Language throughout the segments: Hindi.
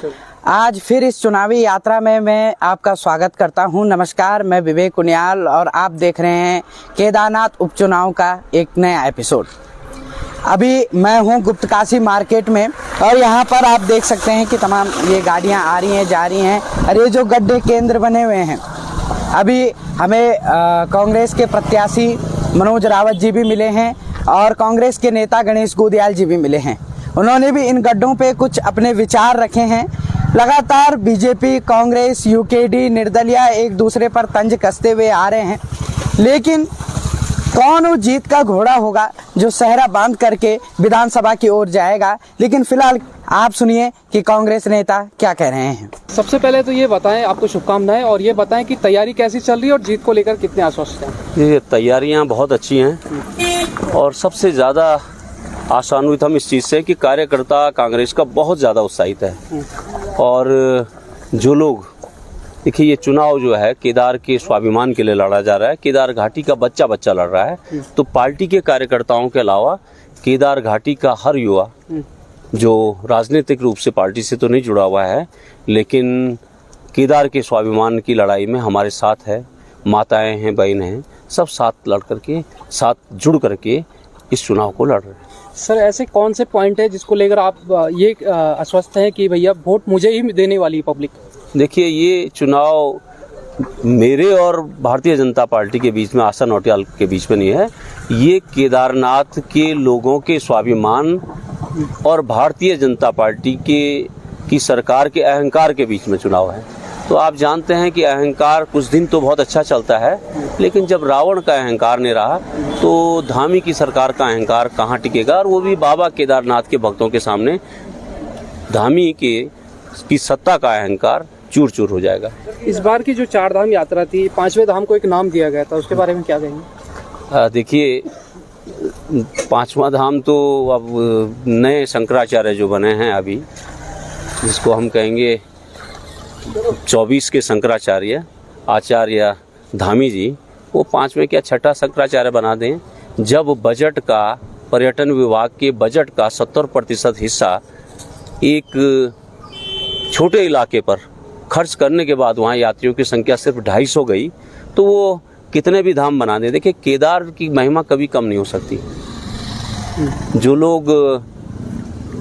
आज फिर इस चुनावी यात्रा में मैं आपका स्वागत करता हूं। नमस्कार, मैं विवेक कुनियाल और आप देख रहे हैं केदारनाथ उपचुनाव का एक नया एपिसोड। अभी मैं हूं गुप्तकाशी मार्केट में और यहां पर आप देख सकते हैं कि तमाम ये गाड़ियां आ रही हैं, जा रही हैं और ये जो गड्ढे केंद्र बने हुए हैं, अभी हमें कांग्रेस के प्रत्याशी मनोज रावत जी भी मिले हैं और कांग्रेस के नेता गणेश गोदियाल जी भी मिले हैं। उन्होंने भी इन गड्ढों पे कुछ अपने विचार रखे हैं। लगातार बीजेपी, कांग्रेस, यूकेडी, निर्दलिया एक दूसरे पर तंज कसते हुए आ रहे हैं, लेकिन कौन वो जीत का घोड़ा होगा जो सहरा बांध करके विधानसभा की ओर जाएगा। लेकिन फिलहाल आप सुनिए कि कांग्रेस नेता क्या कह रहे हैं। सबसे पहले तो ये बताएं, आपको शुभकामनाएं, और ये बताएं कि तैयारी कैसी चल रही है और जीत को लेकर कितने आश्वस्त हैं। ये तैयारियां बहुत अच्छी हैं और सबसे ज़्यादा आशान्वित हम इस चीज़ से कि कार्यकर्ता कांग्रेस का बहुत ज़्यादा उत्साहित है। और जो लोग देखिए, ये चुनाव जो है केदार के स्वाभिमान के लिए लड़ा जा रहा है। केदार घाटी का बच्चा बच्चा लड़ रहा है, तो पार्टी के कार्यकर्ताओं के अलावा केदार घाटी का हर युवा जो राजनीतिक रूप से पार्टी से तो नहीं जुड़ा हुआ है, लेकिन केदार के स्वाभिमान की लड़ाई में हमारे साथ है। माताएं हैं, बहनें हैं, सब साथ लड़ करके, साथ जुड़ करके इस चुनाव को लड़ रहे हैं। सर, ऐसे कौन से पॉइंट है जिसको लेकर आप ये आश्वस्त हैं कि भैया वोट मुझे ही देने वाली पब्लिक? देखिए, ये चुनाव मेरे और भारतीय जनता पार्टी के बीच में, आशा नौटियाल के बीच में नहीं है। ये केदारनाथ के लोगों के स्वाभिमान और भारतीय जनता पार्टी की सरकार के अहंकार के बीच में चुनाव है। तो आप जानते हैं कि अहंकार कुछ दिन तो बहुत अच्छा चलता है, लेकिन जब रावण का अहंकार नहीं रहा तो धामी की सरकार का अहंकार कहाँ टिकेगा। और वो भी बाबा केदारनाथ के भक्तों के सामने धामी की सत्ता का अहंकार चूर चूर हो जाएगा। इस बार की जो 4 धाम यात्रा थी, 5वें धाम को एक नाम दिया गया था, उसके बारे में क्या कहेंगे? देखिए, 5वां धाम तो अब नए शंकराचार्य जो बने हैं अभी, जिसको हम कहेंगे 24 के शंकराचार्य आचार्य धामी जी, वो 5वें क्या 6ठा शंकराचार्य बना दें। जब बजट का, पर्यटन विभाग के बजट का 70% हिस्सा एक छोटे इलाके पर खर्च करने के बाद वहाँ यात्रियों की संख्या सिर्फ 250 गई, तो वो कितने भी धाम बना दें। देखिए, केदार की महिमा कभी कम नहीं हो सकती। जो लोग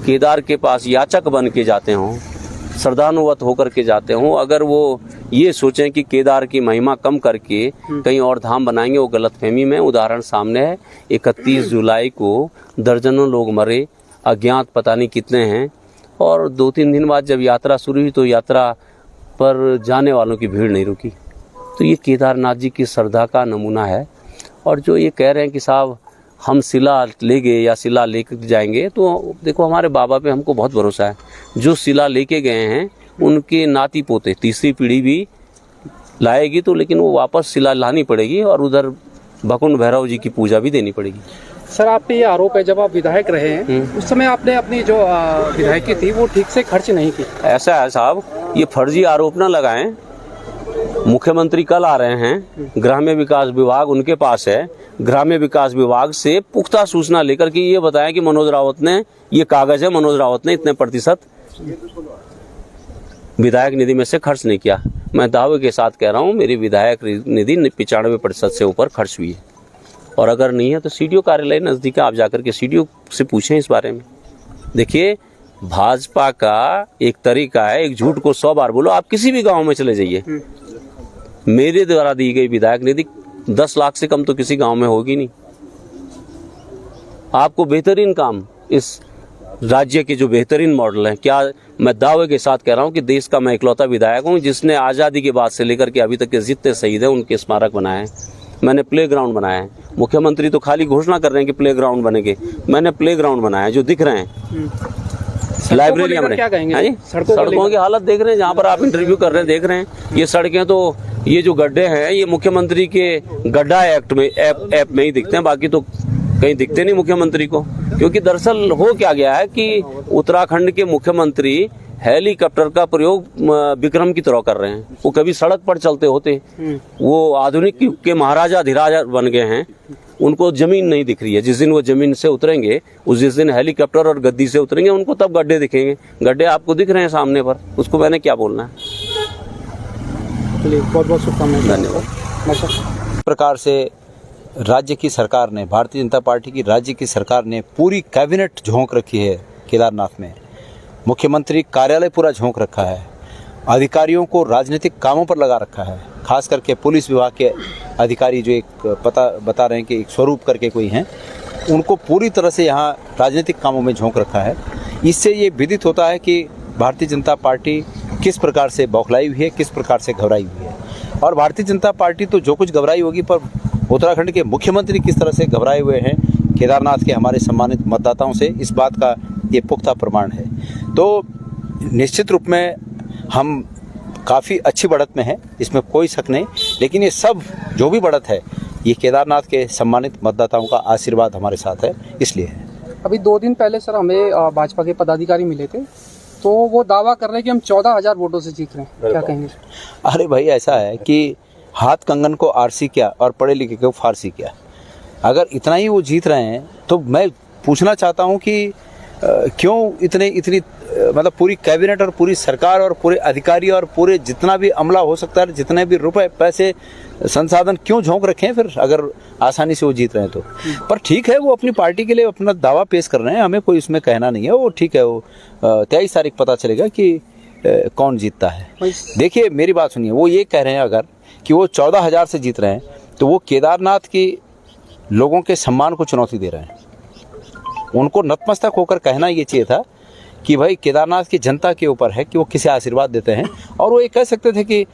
केदार के पास याचक बन के जाते हों, श्रद्धानुवत होकर के जाते हों, अगर वो ये सोचें कि केदार की महिमा कम करके कहीं और धाम बनाएंगे, वो गलतफहमी में। उदाहरण सामने है, 31 जुलाई को दर्जनों लोग मरे, अज्ञात पता नहीं कितने हैं, और 2-3 दिन बाद जब यात्रा शुरू हुई तो यात्रा पर जाने वालों की भीड़ नहीं रुकी। तो ये केदारनाथ जी की श्रद्धा का नमूना है। और जो ये कह रहे हैं कि साहब हम शिला ले गए या शिला लेकर जाएंगे, तो देखो, हमारे बाबा पे हमको बहुत भरोसा है। जो शिला लेके गए हैं उनके नाती पोते, तीसरी पीढ़ी भी लाएगी, तो लेकिन वो वापस शिला लानी पड़ेगी और उधर भकुंड भैरव जी की पूजा भी देनी पड़ेगी। सर, आप पे ये आरोप है, जब आप विधायक रहे हैं उस समय आपने अपनी जो विधायकी थी वो ठीक से खर्च नहीं की। ऐसा है साहब, ये फर्जी आरोप ना लगाएं। मुख्यमंत्री कल आ रहे हैं, ग्राम्य विकास विभाग उनके पास है। ग्राम्य विकास विभाग से पुख्ता सूचना लेकर के ये बताएं कि मनोज रावत ने, ये कागज है, मनोज रावत ने इतने प्रतिशत विधायक निधि में से खर्च नहीं किया। मैं दावे के साथ कह रहा हूँ, मेरी विधायक निधि 95% से ऊपर खर्च हुई है। और अगर नहीं है तो सीडीओ कार्यालय नज़दीक है, आप जाकर के सीडीओ से पूछें इस बारे में। देखिए, भाजपा का एक तरीका है, एक झूठ को 100 बार बोलो। आप किसी भी गांव में चले जाइए, मेरे द्वारा दी गई विधायक निधि 10 लाख से कम तो किसी गांव में होगी नहीं। आपको बेहतरीन काम, इस राज्य के जो बेहतरीन मॉडल हैं, क्या मैं दावे के साथ कह रहा हूं कि देश का मैं इकलौता विधायक हूं जिसने आज़ादी के बाद से लेकर के अभी तक के जितने शहीद हैं उनके स्मारक बनाए हैं। मैंने प्ले ग्राउंड बनाए हैं। मुख्यमंत्री तो खाली घोषणा कर रहे हैं कि प्ले ग्राउंड बनेंगे, मैंने प्ले ग्राउंड बनाया है जो दिख रहे हैं। लाइब्रेरियां बने। क्या कहेंगे? सड़कों की हालत देख रहे हैं, जहाँ पर आप इंटरव्यू कर रहे हैं देख रहे हैं। ये सड़कें तो, ये जो गड्ढे हैं, ये मुख्यमंत्री के गड्ढा एक्ट में ऐप में ही दिखते हैं, बाकी तो कहीं दिखते नहीं मुख्यमंत्री को। क्योंकि दरअसल हो क्या गया है कि उत्तराखंड के मुख्यमंत्री हेलीकॉप्टर का प्रयोग विक्रम की तरह कर रहे हैं। वो कभी सड़क पर चलते होते, वो आधुनिक युग के महाराजा धीराजा बन गए हैं। उनको ज़मीन नहीं दिख रही है। जिस दिन वो ज़मीन से उतरेंगे जिस दिन हेलीकॉप्टर और गद्दी से उतरेंगे उनको तब गड्ढे दिखेंगे। गड्ढे आपको दिख रहे हैं सामने पर, उसको मैंने क्या बोलना है। चलिए, बहुत बहुत शुभकामनाएं। धन्यवाद। इस प्रकार से राज्य की सरकार ने, भारतीय जनता पार्टी की राज्य की सरकार ने पूरी कैबिनेट झोंक रखी है केदारनाथ में। मुख्यमंत्री कार्यालय पूरा झोंक रखा है। अधिकारियों को राजनीतिक कामों पर लगा रखा है। खास करके पुलिस विभाग के अधिकारी जो एक बता रहे हैं कि एक स्वरूप करके कोई हैं, उनको पूरी तरह से यहाँ राजनीतिक कामों में झोंक रखा है। इससे ये विदित होता है कि भारतीय जनता पार्टी किस प्रकार से बौखलाई हुई है, किस प्रकार से घबराई हुई है। और भारतीय जनता पार्टी तो जो कुछ घबराई होगी, पर उत्तराखंड के मुख्यमंत्री किस तरह से घबराए हुए हैं केदारनाथ के हमारे सम्मानित मतदाताओं से, इस बात का ये पुख्ता प्रमाण है। तो निश्चित रूप में हम काफ़ी अच्छी बढ़त में हैं, इसमें कोई शक नहीं। लेकिन ये सब जो भी बढ़त है, ये केदारनाथ के सम्मानित मतदाताओं का आशीर्वाद हमारे साथ है, इसलिए है। अभी 2 दिन पहले सर हमें भाजपा के पदाधिकारी मिले थे, तो वो दावा कर रहे हैं कि हम 14,000 वोटों से जीत रहे हैं। क्या कहेंगे? अरे भाई, ऐसा है कि हाथ कंगन को आरसी क्या और पढ़े लिखे को फारसी क्या। अगर इतना ही वो जीत रहे हैं तो मैं पूछना चाहता हूँ कि क्यों इतनी मतलब पूरी कैबिनेट और पूरी सरकार और पूरे अधिकारी और पूरे जितना भी अमला हो सकता है, जितने भी रुपए पैसे संसाधन क्यों झोंक रखे हैं फिर, अगर आसानी से वो जीत रहे हैं तो। पर ठीक है, वो अपनी पार्टी के लिए अपना दावा पेश कर रहे हैं, हमें कोई उसमें कहना नहीं है। वो ठीक है, वो 23 तारीख पता चलेगा कि कौन जीतता है। देखिए, मेरी बात सुनिए, वो ये कह रहे हैं अगर कि वो 14,000 से जीत रहे हैं, तो वो केदारनाथ की लोगों के सम्मान को चुनौती दे रहे हैं। उनको नतमस्तक होकर कहना ये चाहिए था कि भाई केदारनाथ की जनता के ऊपर है कि वो किसे आशीर्वाद देते हैं। और वो ये कह सकते थे कि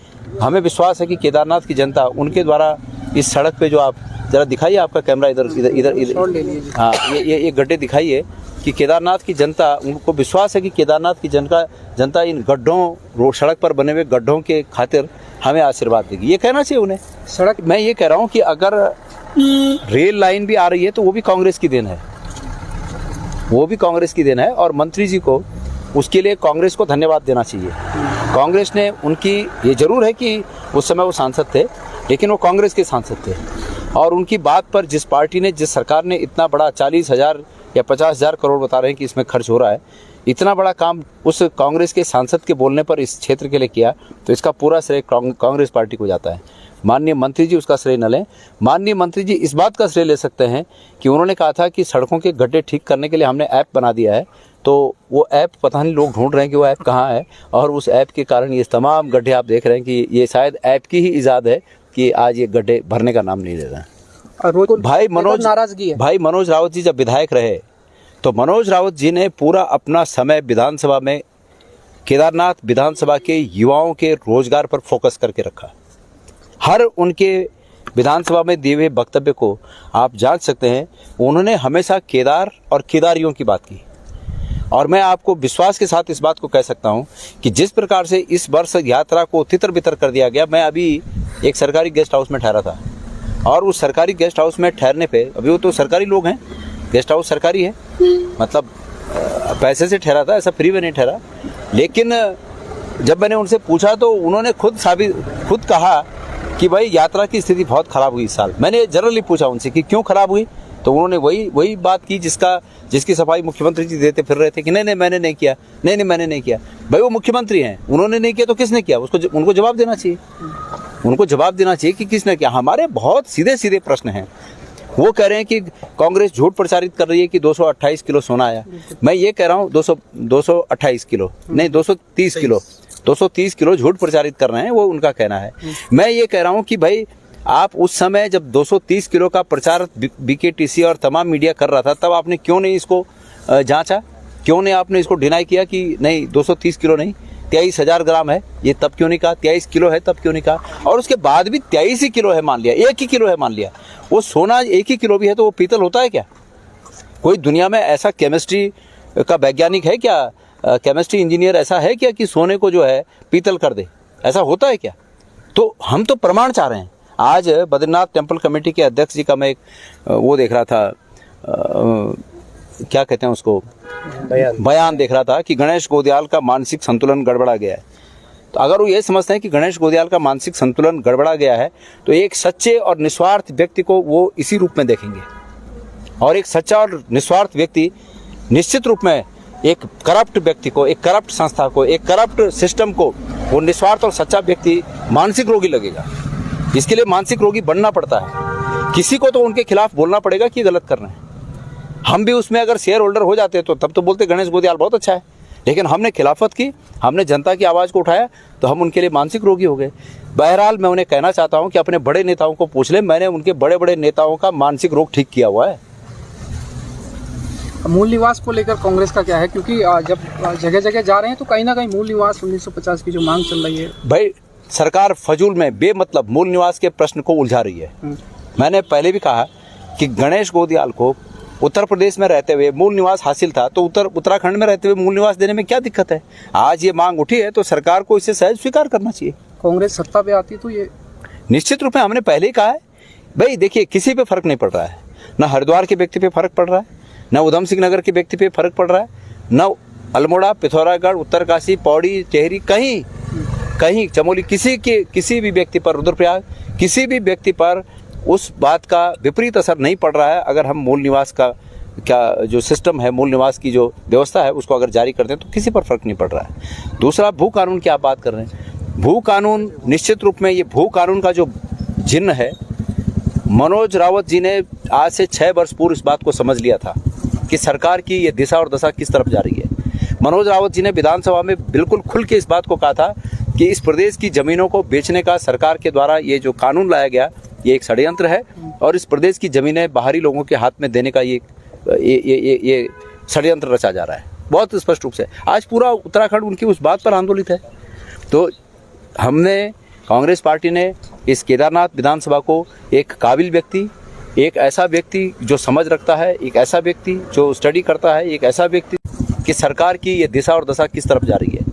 हमें विश्वास है कि केदारनाथ की जनता उनके द्वारा इस सड़क पे जो, आप जरा दिखाइए, आपका कैमरा इधर हाँ, ये गड्ढे दिखाइए कि केदारनाथ की जनता, उनको विश्वास है कि केदारनाथ की जनता इन गड्ढों, सड़क पर बने हुए गड्ढों के खातिर हमें आशीर्वाद देगी। ये कहना चाहिए उन्हें। सड़क, मैं ये कह रहा हूँ कि अगर रेल लाइन भी आ रही है तो वो भी कांग्रेस की देन है, वो भी कांग्रेस की देन है। और मंत्री जी को उसके लिए कांग्रेस को धन्यवाद देना चाहिए। कांग्रेस ने उनकी, ये जरूर है कि उस समय वो सांसद थे, लेकिन वो कांग्रेस के सांसद थे। और उनकी बात पर जिस पार्टी ने, जिस सरकार ने इतना बड़ा 40,000 या 50,000 करोड़ बता रहे हैं कि इसमें खर्च हो रहा है, इतना बड़ा काम उस कांग्रेस के सांसद के बोलने पर इस क्षेत्र के लिए किया, तो इसका पूरा श्रेय कांग्रेस पार्टी को जाता है। माननीय मंत्री जी उसका श्रेय न लें। माननीय मंत्री जी इस बात का श्रेय ले सकते हैं कि उन्होंने कहा था कि सड़कों के गड्ढे ठीक करने के लिए हमने ऐप बना दिया है। तो वो ऐप पता नहीं लोग ढूंढ रहे हैं कि वो ऐप कहाँ है, और उस ऐप के कारण ये तमाम गड्ढे आप देख रहे हैं कि ये शायद ऐप की ही इजाद है कि आज ये गड्ढे भरने का नाम नहीं ले रहे हैं। भाई मनोज रावत जी जब विधायक रहे तो मनोज रावत जी ने पूरा अपना समय विधानसभा में केदारनाथ विधानसभा के युवाओं के रोजगार पर फोकस करके रखा। हर उनके विधानसभा में दिए हुए वक्तव्य को आप जांच सकते हैं, उन्होंने हमेशा केदार और केदारियों की बात की। और मैं आपको विश्वास के साथ इस बात को कह सकता हूं कि जिस प्रकार से इस वर्ष यात्रा को तितर बितर कर दिया गया, मैं अभी एक सरकारी गेस्ट हाउस में ठहरा था, और उस सरकारी गेस्ट हाउस में ठहरने पे, अभी वो तो सरकारी लोग हैं, गेस्ट हाउस सरकारी है, मतलब पैसे से ठहरा था, ऐसा फ्री में नहीं ठहरा। लेकिन जब मैंने उनसे पूछा तो उन्होंने खुद कहा कि भाई यात्रा की स्थिति बहुत ख़राब हुई इस साल। मैंने जनरली पूछा उनसे कि क्यों ख़राब हुई, तो उन्होंने वही बात की जिसकी सफाई मुख्यमंत्री जी देते फिर रहे थे कि नहीं मैंने नहीं किया, नहीं मैंने नहीं किया। भाई वो मुख्यमंत्री हैं, उन्होंने नहीं किया तो किसने किया, उनको जवाब देना चाहिए। उनको जवाब देना चाहिए कि किसने किया। हमारे बहुत सीधे प्रश्न हैं। वो कह रहे हैं कि कांग्रेस झूठ प्रचारित कर रही है कि 228 किलो सोना आया। मैं ये कह रहा हूँ 228 किलो नहीं, 230 किलो 230 किलो झूठ प्रचारित कर रहे हैं, वो उनका कहना है। मैं ये कह रहा हूँ कि भाई आप उस समय जब 230 किलो का प्रचार बीकेटीसी और तमाम मीडिया कर रहा था, तब आपने क्यों नहीं इसको जांचा, क्यों नहीं आपने इसको डिनाई किया कि नहीं 230 किलो नहीं 23,000 ग्राम है, ये तब क्यों नहीं कहा, 23 किलो है तब क्यों नहीं कहा। और उसके बाद भी 23 ही किलो है मान लिया, 1 ही किलो है मान लिया, वो सोना 1 ही किलो भी है तो वो पीतल होता है क्या? कोई दुनिया में ऐसा केमिस्ट्री का वैज्ञानिक है क्या, केमिस्ट्री इंजीनियर ऐसा है क्या कि सोने को जो है पीतल कर दे? ऐसा होता है क्या? तो हम तो प्रमाण चाह रहे हैं। आज बद्रीनाथ टेम्पल कमेटी के अध्यक्ष जी का मैं एक वो देख रहा था, क्या कहते हैं उसको, बयान देख रहा था कि गणेश गोदियाल का मानसिक संतुलन गड़बड़ा गया है। तो अगर वो ये समझते हैं कि गणेश गोदियाल का मानसिक संतुलन गड़बड़ा गया है, तो एक सच्चे और निस्वार्थ व्यक्ति को वो इसी रूप में देखेंगे। और एक सच्चा और निस्वार्थ व्यक्ति निश्चित रूप में एक करप्ट व्यक्ति को, एक करप्ट संस्था को, एक करप्ट सिस्टम को, वो निस्वार्थ और सच्चा व्यक्ति मानसिक रोगी लगेगा। इसके लिए मानसिक रोगी बनना पड़ता है। किसी को तो उनके खिलाफ बोलना पड़ेगा कि गलत कर रहे हैं। हम भी उसमें अगर शेयर होल्डर हो जाते तो तब तो बोलते गणेश गोदियाल बहुत अच्छा है, लेकिन हमने खिलाफत की, हमने जनता की आवाज़ को उठाया, तो हम उनके लिए मानसिक रोगी हो गए। बहरहाल मैं उन्हें कहना चाहता हूं कि अपने बड़े नेताओं को पूछ लें, मैंने उनके बड़े बड़े नेताओं का मानसिक रोग ठीक किया हुआ है। मूल निवास को लेकर कांग्रेस का क्या है, क्योंकि जब जगह जगह जा रहे हैं तो कहीं ना कहीं मूल निवास 1950 की जो मांग चल रही है। भाई सरकार फजूल में बेमतलब मूल निवास के प्रश्न को उलझा रही है। मैंने पहले भी कहा कि गणेश गोदियाल को उत्तर प्रदेश में रहते हुए मूल निवास हासिल था, तो उत्तराखंड में रहते हुए मूल निवास देने में क्या दिक्कत है। आज ये मांग उठी है तो सरकार को इसे सहज स्वीकार करना चाहिए। कांग्रेस सत्ता पे आती तो ये निश्चित रूप में, हमने पहले ही कहा है भाई, देखिए किसी पे फर्क नहीं पड़ रहा है, न हरिद्वार के व्यक्ति पे फर्क पड़ रहा है, न उधम सिंह नगर के व्यक्ति पे फर्क पड़ रहा है, न अल्मोड़ा, पिथौरागढ़, उत्तरकाशी, पौड़ी, टेहरी, कहीं चमोली, किसी भी व्यक्ति पर, रुद्रप्रयाग, किसी भी व्यक्ति पर उस बात का विपरीत असर नहीं पड़ रहा है। अगर हम मूल निवास का क्या जो सिस्टम है, मूल निवास की जो व्यवस्था है, उसको अगर जारी करते हैं तो किसी पर फर्क नहीं पड़ रहा है। दूसरा, भू कानून की आप बात कर रहे हैं। भू कानून निश्चित रूप में, ये भू कानून का जो जिन्न है, मनोज रावत जी ने आज से 6 वर्ष पूर्व इस बात को समझ लिया था कि सरकार की ये दिशा और दशा किस तरफ जा रही है। मनोज रावत जी ने विधानसभा में बिल्कुल खुल के इस बात को कहा था कि इस प्रदेश की ज़मीनों को बेचने का सरकार के द्वारा ये जो कानून लाया गया, ये एक षड्यंत्र है और इस प्रदेश की ज़मीनें बाहरी लोगों के हाथ में देने का ये षड्यंत्र रचा जा रहा है, बहुत स्पष्ट रूप से। आज पूरा उत्तराखंड उनकी उस बात पर आंदोलित है। तो हमने, कांग्रेस पार्टी ने इस केदारनाथ विधानसभा को एक काबिल व्यक्ति, एक ऐसा व्यक्ति जो समझ रखता है, एक ऐसा व्यक्ति जो स्टडी करता है, एक ऐसा व्यक्ति कि सरकार की ये दिशा और दशा किस तरफ जा रही है।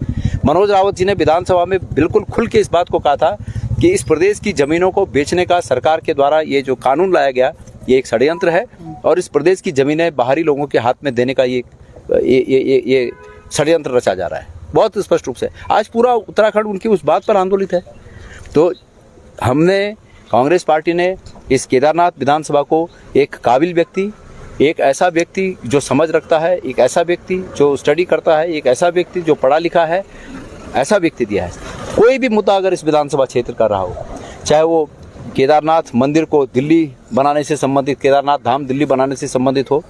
मनोज रावत जी ने विधानसभा में बिल्कुल खुल के इस बात को कहा था कि इस प्रदेश की ज़मीनों को बेचने का सरकार के द्वारा ये जो कानून लाया गया, ये एक षड्यंत्र है और इस प्रदेश की ज़मीनें बाहरी लोगों के हाथ में देने का ये षड्यंत्र रचा जा रहा है, बहुत स्पष्ट रूप से। आज पूरा उत्तराखंड उनकी उस बात पर आंदोलित है। तो हमने, कांग्रेस पार्टी ने इस केदारनाथ विधानसभा को एक काबिल व्यक्ति, एक ऐसा व्यक्ति जो समझ रखता है, एक ऐसा व्यक्ति जो स्टडी करता है, एक ऐसा व्यक्ति जो पढ़ा लिखा है, ऐसा व्यक्ति दिया है। कोई भी मुद्दा अगर इस विधानसभा क्षेत्र का रहा हो, चाहे वो केदारनाथ मंदिर को दिल्ली बनाने से संबंधित, केदारनाथ धाम दिल्ली बनाने से संबंधित हो,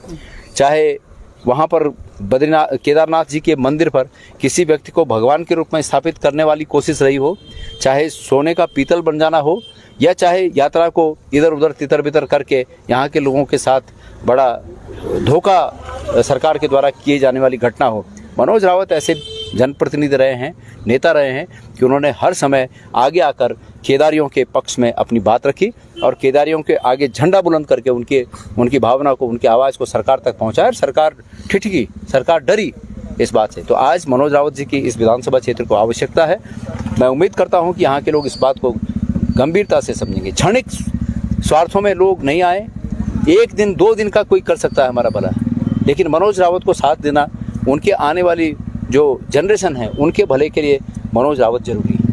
चाहे वहाँ पर केदारनाथ जी के मंदिर पर किसी व्यक्ति को भगवान के रूप में स्थापित करने वाली कोशिश रही हो, चाहे सोने का पीतल बन जाना हो, या चाहे यात्रा को इधर उधर तितर बितर करके यहाँ के लोगों के साथ बड़ा धोखा सरकार के द्वारा किए जाने वाली घटना हो, मनोज रावत ऐसे जनप्रतिनिधि रहे हैं, नेता रहे हैं कि उन्होंने हर समय आगे आकर केदारियों के पक्ष में अपनी बात रखी और केदारियों के आगे झंडा बुलंद करके उनकी भावना को, उनकी आवाज़ को सरकार तक पहुंचाया। सरकार ठिठकी, सरकार डरी इस बात से। तो आज मनोज रावत जी की इस विधानसभा क्षेत्र को आवश्यकता है। मैं उम्मीद करता हूं कि यहाँ के लोग इस बात को गंभीरता से समझेंगे। क्षणिक स्वार्थों में लोग नहीं आए, 1 दिन 2 दिन का कोई कर सकता है हमारा भला, लेकिन मनोज रावत को साथ देना, उनके आने वाली जो जनरेशन है उनके भले के लिए मनोज रावत जरूरी है।